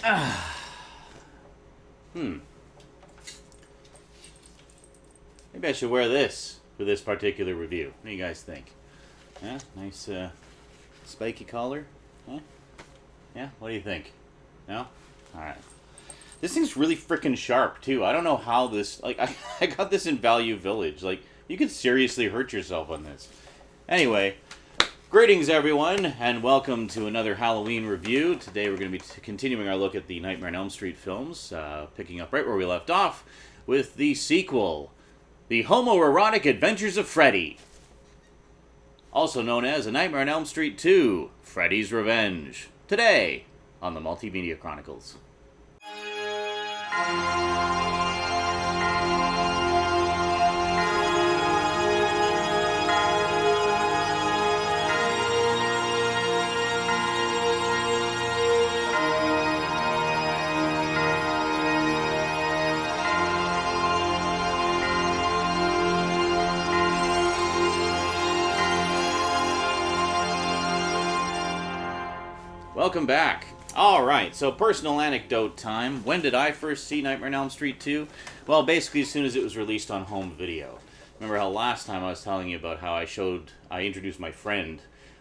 Maybe I should wear this for this particular review. What do you guys think? Yeah, nice spiky collar. Huh? Yeah, what do you think? No? Alright. This thing's really freaking sharp, too. I don't know how this... Like, I got this in Value Village. Like, you could seriously hurt yourself on this. Anyway, greetings, everyone, and welcome to another Halloween review. Today we're going to be continuing our look at the Nightmare on Elm Street films, picking up right where we left off with the sequel, The Homoerotic Adventures of Freddy, also known as A Nightmare on Elm Street 2, Freddy's Revenge. Today on the Multimedia Chronicles. Welcome back. Alright, so personal anecdote time. When did I first see Nightmare on Elm Street 2? Well, basically as soon as it was released on home video. Remember how last time I was telling you about how I introduced my friend,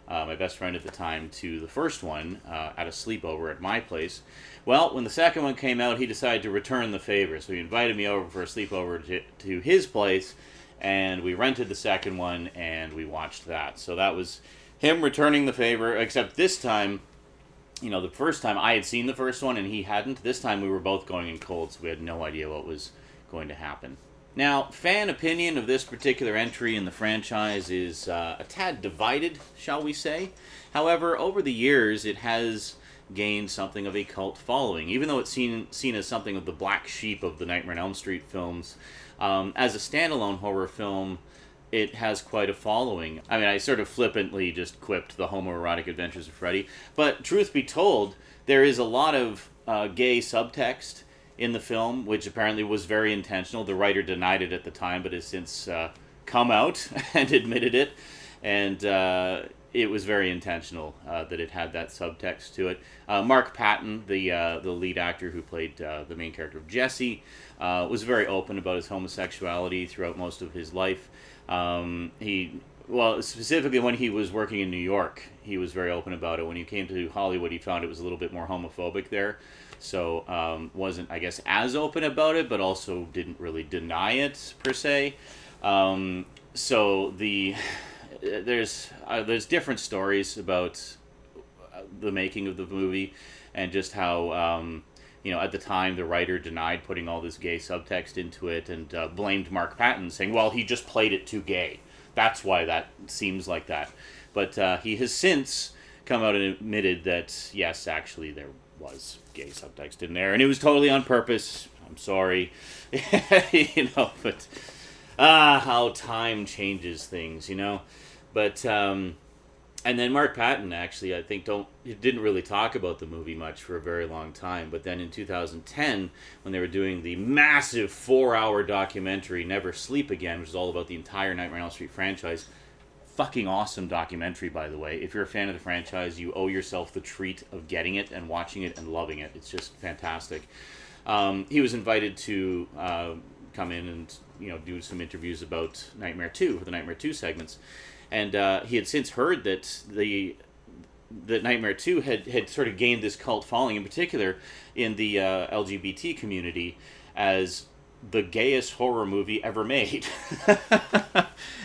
my best friend at the time, to the first one at a sleepover at my place. Well, when the second one came out, he decided to return the favor. So he invited me over for a sleepover to his place, and we rented the second one, and we watched that. So that was him returning the favor, except this time, you know, the first time I had seen the first one and he hadn't. This time we were both going in cold, so we had no idea what was going to happen. Now, fan opinion of this particular entry in the franchise is a tad divided, shall we say. However, over the years, it has gained something of a cult following. Even though it's seen as something of the black sheep of the Nightmare on Elm Street films, as a standalone horror film, it has quite a following. I mean, I sort of flippantly just quipped the homoerotic adventures of Freddy, but truth be told, there is a lot of gay subtext in the film, which apparently was very intentional. The writer denied it at the time, but has since come out and admitted it, and it was very intentional that it had that subtext to it. Mark Patton, the lead actor who played the main character of Jesse, was very open about his homosexuality throughout most of his life. Specifically when he was working in New York, he was very open about it. When he came to Hollywood, he found it was a little bit more homophobic there. So, wasn't, I guess, as open about it, but also didn't really deny it, per se. There's different stories about the making of the movie, and just how, at the time, the writer denied putting all this gay subtext into it and blamed Mark Patton, saying, well, he just played it too gay. That's why that seems like that. But he has since come out and admitted that, yes, actually, there was gay subtext in there, and it was totally on purpose. I'm sorry. But how time changes things, But, and then Mark Patton, actually, I think didn't really talk about the movie much for a very long time. But then in 2010, when they were doing the massive 4-hour documentary, Never Sleep Again, which is all about the entire Nightmare on Elm Street franchise, fucking awesome documentary, by the way. If you're a fan of the franchise, you owe yourself the treat of getting it and watching it and loving it. It's just fantastic. He was invited to come in and do some interviews about Nightmare 2, the Nightmare 2 segments. And he had since heard that that Nightmare 2 had sort of gained this cult following, in particular in the LGBT community, as the gayest horror movie ever made.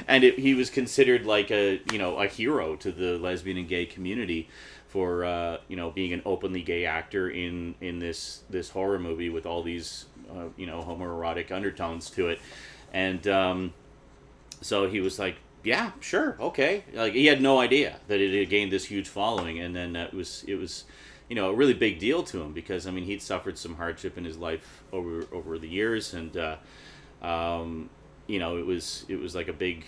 And he was considered like a hero to the lesbian and gay community for being an openly gay actor in this horror movie with all these homoerotic undertones to it. And so he was like, yeah, sure, okay. Like, he had no idea that it had gained this huge following, and then it was a really big deal to him, because I mean, he'd suffered some hardship in his life over the years, and it was like a big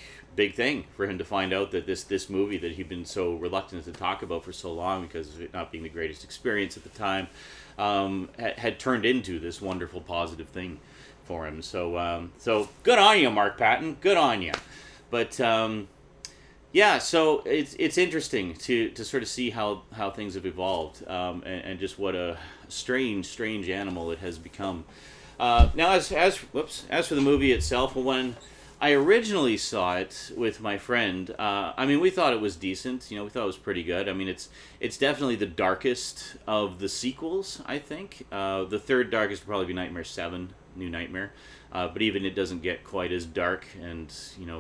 thing for him to find out that this movie that he'd been so reluctant to talk about for so long because of it not being the greatest experience at the time, had turned into this wonderful positive thing for him. So good on you, Mark Patton. Good on you. But Yeah, so it's interesting to sort of see how things have evolved, and just what a strange animal it has become. Now, as for the movie itself, when I originally saw it with my friend, I mean, we thought it was decent. You know, we thought it was pretty good. I mean, it's definitely the darkest of the sequels. I think the third darkest would probably be Nightmare 7, New Nightmare, but even it doesn't get quite as dark and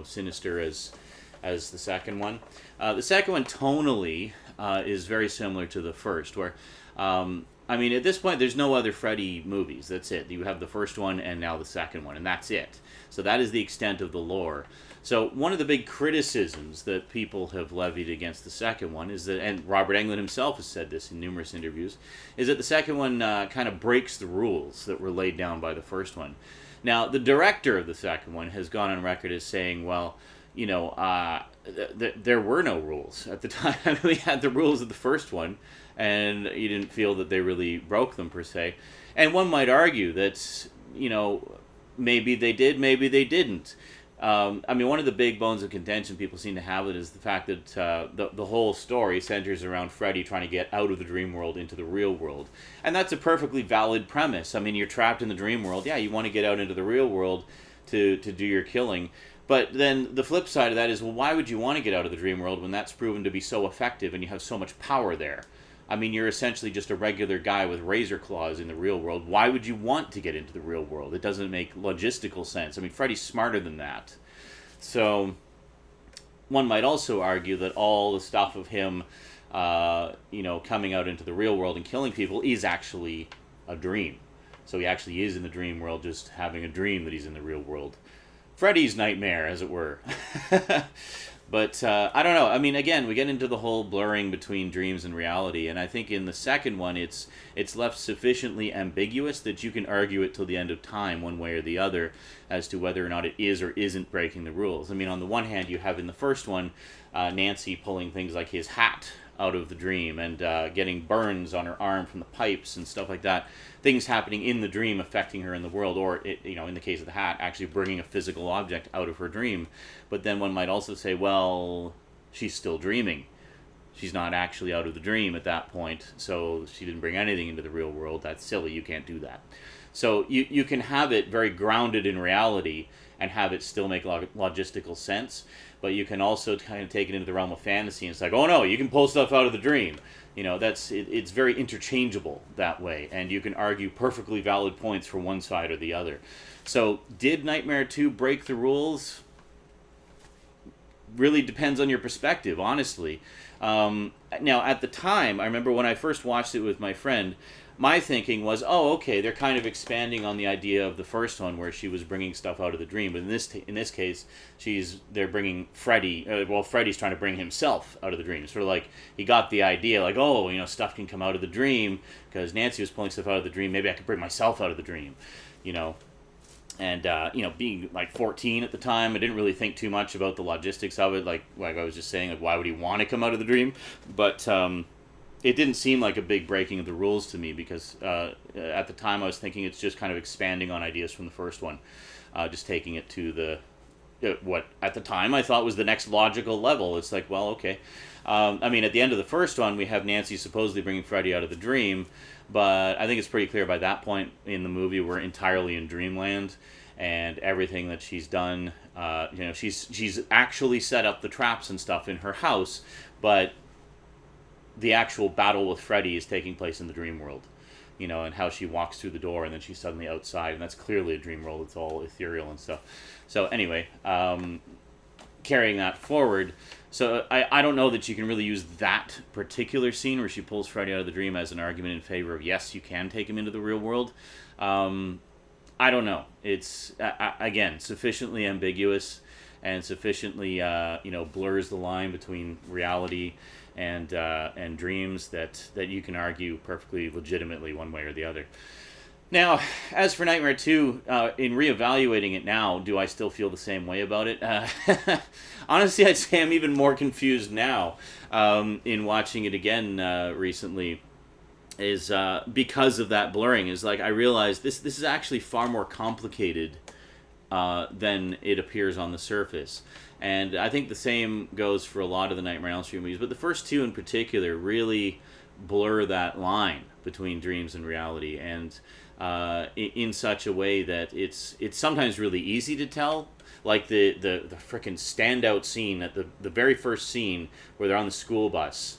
sinister as the second one. The second one tonally is very similar to the first, where I mean, at this point, there's no other Freddy movies. That's it. You have the first one and now the second one, and that's it. So that is the extent of the lore. So one of the big criticisms that people have levied against the second one is that, and Robert Englund himself has said this in numerous interviews, is that the second one kind of breaks the rules that were laid down by the first one. Now, the director of the second one has gone on record as saying, well, there were no rules at the time. We had the rules of the first one, and you didn't feel that they really broke them per se. And one might argue that, maybe they did, maybe they didn't. I mean, one of the big bones of contention people seem to have it is the fact that the whole story centers around Freddy trying to get out of the dream world into the real world. And that's a perfectly valid premise. I mean, you're trapped in the dream world. Yeah, you want to get out into the real world to do your killing. But then the flip side of that is, well, why would you want to get out of the dream world when that's proven to be so effective and you have so much power there? I mean, you're essentially just a regular guy with razor claws in the real world. Why would you want to get into the real world? It doesn't make logistical sense. I mean, Freddy's smarter than that. So one might also argue that all the stuff of him, coming out into the real world and killing people is actually a dream. So he actually is in the dream world, just having a dream that he's in the real world. Freddy's nightmare, as it were. But I don't know. I mean, again, we get into the whole blurring between dreams and reality, and I think in the second one, it's left sufficiently ambiguous that you can argue it till the end of time, one way or the other, as to whether or not it is or isn't breaking the rules. I mean, on the one hand, you have in the first one, Nancy pulling things like his hat out of the dream and getting burns on her arm from the pipes and stuff like that. Things happening in the dream affecting her in the world, or in the case of the hat, actually bringing a physical object out of her dream. But then one might also say, well, she's still dreaming. She's not actually out of the dream at that point, so she didn't bring anything into the real world. That's silly. You can't do that. So you can have it very grounded in reality and have it still make logistical sense, but you can also kind of take it into the realm of fantasy, and it's like, oh no, you can pull stuff out of the dream. It's very interchangeable that way, and you can argue perfectly valid points for one side or the other. So did Nightmare 2 break the rules? Really depends on your perspective, honestly. Now, at the time, I remember when I first watched it with my friend, my thinking was, oh, okay, they're kind of expanding on the idea of the first one where she was bringing stuff out of the dream. But in this case, they're bringing Freddy. Freddy's trying to bring himself out of the dream. Sort of like he got the idea, like, oh, stuff can come out of the dream because Nancy was pulling stuff out of the dream. Maybe I could bring myself out of the dream, And, being like 14 at the time, I didn't really think too much about the logistics of it. Like I was just saying, like, why would he want to come out of the dream? But it didn't seem like a big breaking of the rules to me because at the time I was thinking it's just kind of expanding on ideas from the first one. Just taking it to what at the time I thought was the next logical level. It's like, well, okay. I mean, at the end of the first one, we have Nancy supposedly bringing Freddy out of the dream, but I think it's pretty clear by that point in the movie we're entirely in dreamland, and everything that she's done, she's actually set up the traps and stuff in her house, but the actual battle with Freddy is taking place in the dream world, and how she walks through the door and then she's suddenly outside, and that's clearly a dream world. It's all ethereal and stuff. So anyway, carrying that forward, so I don't know that you can really use that particular scene where she pulls Freddy out of the dream as an argument in favor of, yes, you can take him into the real world. I don't know. It's, again, sufficiently ambiguous and sufficiently, blurs the line between reality and dreams that you can argue perfectly legitimately one way or the other. Now, as for Nightmare 2, in reevaluating it now, do I still feel the same way about it? Honestly, I'd say I'm even more confused now in watching it again recently, is because of that blurring. Is like I realized this is actually far more complicated than it appears on the surface. And I think the same goes for a lot of the Nightmare on Elm Street movies, but the first two in particular really blur that line between dreams and reality, and in such a way that it's sometimes really easy to tell. Like the frickin' standout scene at the very first scene where they're on the school bus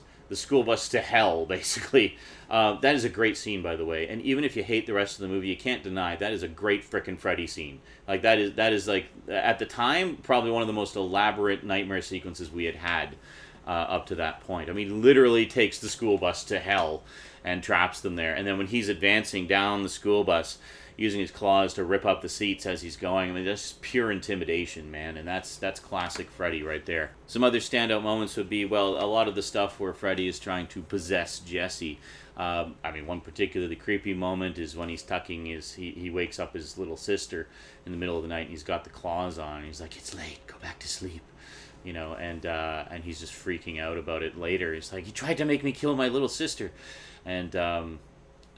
to hell, basically. That is a great scene, by the way. And even if you hate the rest of the movie, you can't deny that is a great frickin' Freddy scene. Like that is like, at the time, probably one of the most elaborate nightmare sequences we had up to that point. I mean, literally takes the school bus to hell and traps them there. And then when he's advancing down the school bus, using his claws to rip up the seats as he's going. I mean, that's just pure intimidation, man, and that's classic Freddy right there. Some other standout moments would be, well, a lot of the stuff where Freddy is trying to possess Jesse. I mean, one particularly creepy moment is when he's tucking he wakes up his little sister in the middle of the night, and he's got the claws on, and he's like, "It's late, go back to sleep." You know, and he's just freaking out about it later. He's like, "You tried to make me kill my little sister," and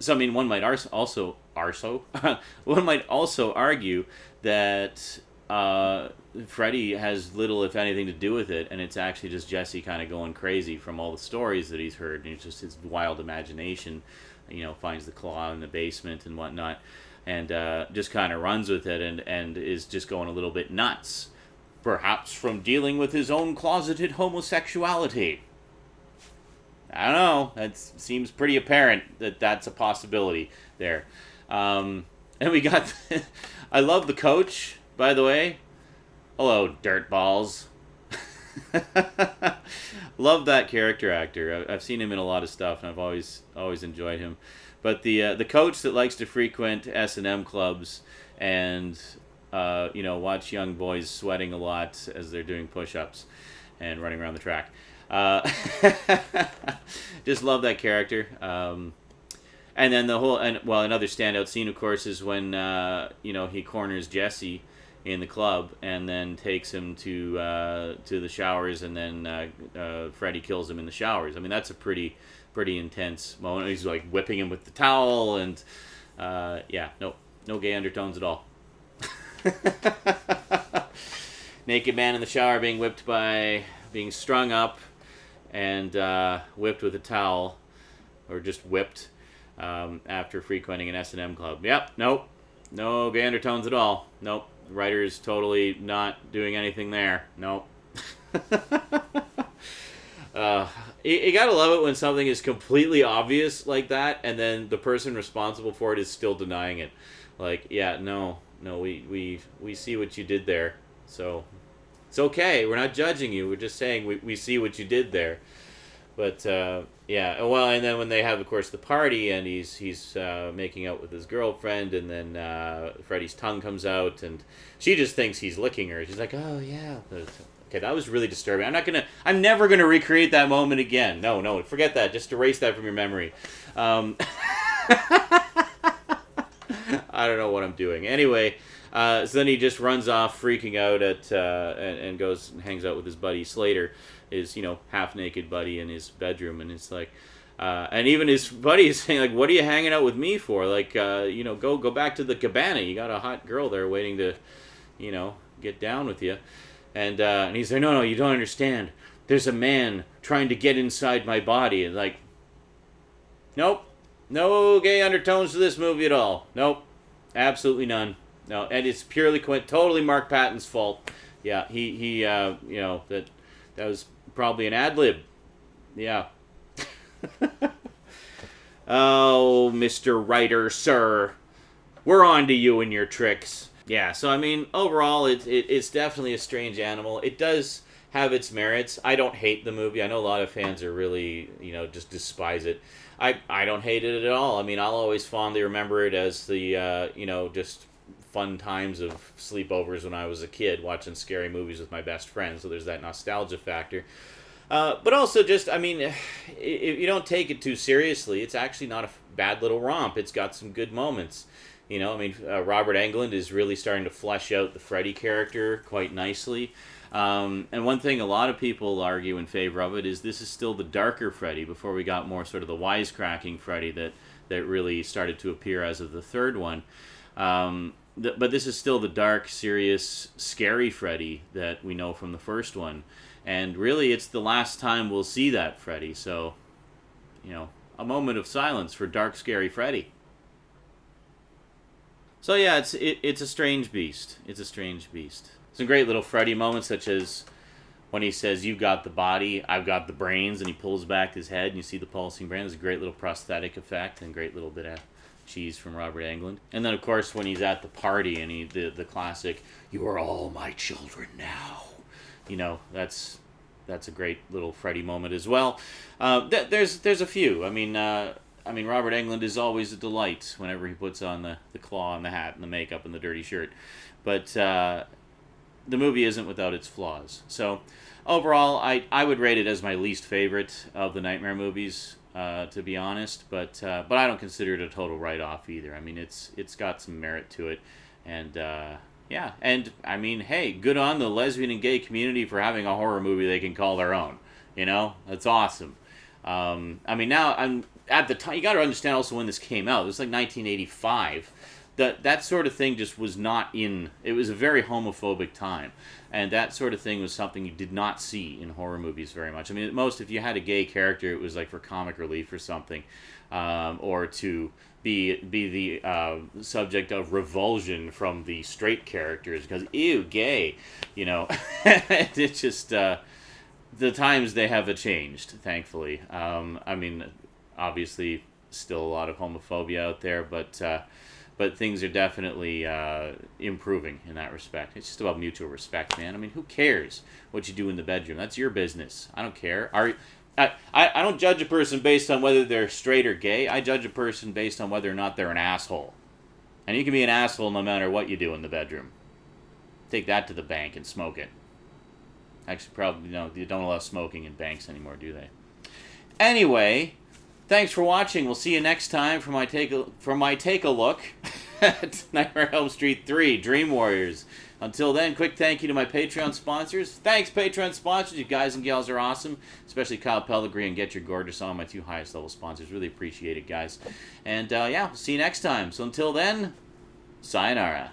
so I mean, one might also argue that Freddy has little, if anything, to do with it, and it's actually just Jesse kind of going crazy from all the stories that he's heard, and it's just his wild imagination, you know, finds the claw in the basement and whatnot, and just kind of runs with it, and is just going a little bit nuts, perhaps from dealing with his own closeted homosexuality. I don't know. That seems pretty apparent that that's a possibility there. And we got... I love the coach, by the way. Hello, dirtballs. Love that character actor. I've seen him in a lot of stuff, and I've always enjoyed him. But the coach that likes to frequent S&M clubs and watch young boys sweating a lot as they're doing push-ups and running around the track. Just love that character. And then another standout scene, of course, is when he corners Jesse in the club and then takes him to the showers, and then Freddy kills him in the showers. I mean, that's a pretty intense moment. He's like whipping him with the towel, and no gay undertones at all. Naked man in the shower being strung up and whipped with a towel, or just whipped after frequenting an S&M club. Yep, nope, no gay undertones at all. Nope, the writer's totally not doing anything there. Nope. You gotta love it when something is completely obvious like that, and then the person responsible for it is still denying it. Like, yeah, no, we see what you did there, so... It's okay. We're not judging you. We're just saying we see what you did there. But and then when they have, of course, the party, and he's making out with his girlfriend, and then Freddy's tongue comes out, and she just thinks he's licking her. She's like, "Oh yeah." Okay, that was really disturbing. I'm never gonna recreate that moment again. No, forget that. Just erase that from your memory. I don't know what I'm doing. Anyway. So then he just runs off, freaking out and goes and hangs out with his buddy Slater, his half naked buddy in his bedroom, and it's like, and even his buddy is saying, like, "What are you hanging out with me for? Like, go back to the cabana. You got a hot girl there waiting to, get down with you," and he's like, "No, you don't understand. There's a man trying to get inside my body," and like, nope, no gay undertones to this movie at all. Nope, absolutely none. No, and it's purely totally Mark Patton's fault. Yeah, he that was probably an ad lib. Yeah. Oh, Mr. Writer, sir, we're on to you and your tricks. Yeah, so I mean, overall, it's definitely a strange animal. It does have its merits. I don't hate the movie. I know a lot of fans are really, just despise it. I don't hate it at all. I mean, I'll always fondly remember it as the, just fun times of sleepovers when I was a kid, watching scary movies with my best friends, so there's that nostalgia factor. But also just, I mean, if you don't take it too seriously, it's actually not a bad little romp. It's got some good moments. Robert Englund is really starting to flesh out the Freddy character quite nicely. And one thing a lot of people argue in favor of it is this is still the darker Freddy before we got more sort of the wisecracking Freddy that really started to appear as of the third one. but this is still the dark, serious, scary Freddy that we know from the first one, and really, it's the last time we'll see that Freddy. So, a moment of silence for dark, scary Freddy. So yeah, it's a strange beast. It's a strange beast. Some great little Freddy moments, such as when he says, "You've got the body, I've got the brains," and he pulls back his head, and you see the pulsing brain. There's a great little prosthetic effect, and a great little bit of cheese from Robert Englund. And then, of course, when he's at the party, and the classic, "You are all my children now." That's a great little Freddy moment as well. There's a few. I mean, Robert Englund is always a delight whenever he puts on the claw and the hat and the makeup and the dirty shirt. But the movie isn't without its flaws. So overall, I would rate it as my least favorite of the Nightmare movies, to be honest. But I don't consider it a total write-off either. I mean, it's got some merit to it. And yeah, and I mean, hey, good on the lesbian and gay community for having a horror movie they can call their own. That's awesome. I mean, now I'm at the time. You got to understand also when this came out. It was like 1985. That sort of thing just was not in. It was a very homophobic time, and that sort of thing was something you did not see in horror movies very much. I mean, at most, if you had a gay character, it was like for comic relief or something, or to be the subject of revulsion from the straight characters because ew, gay. It's just. The times they have changed, thankfully. I mean, obviously, still a lot of homophobia out there, but things are definitely improving in that respect. It's just about mutual respect, man. I mean, who cares what you do in the bedroom? That's your business. I don't care. I don't judge a person based on whether they're straight or gay. I judge a person based on whether or not they're an asshole. And you can be an asshole no matter what you do in the bedroom. Take that to the bank and smoke it. Actually, probably, you don't allow smoking in banks anymore, do they? Anyway, thanks for watching. We'll see you next time for my take a look at Nightmare on Elm Street 3, Dream Warriors. Until then, quick thank you to my Patreon sponsors. Thanks, Patreon sponsors. You guys and gals are awesome, especially Kyle Pellegrini and Get Your Gorgeous On, my two highest level sponsors. Really appreciate it, guys. And yeah, we'll see you next time. So until then, sayonara.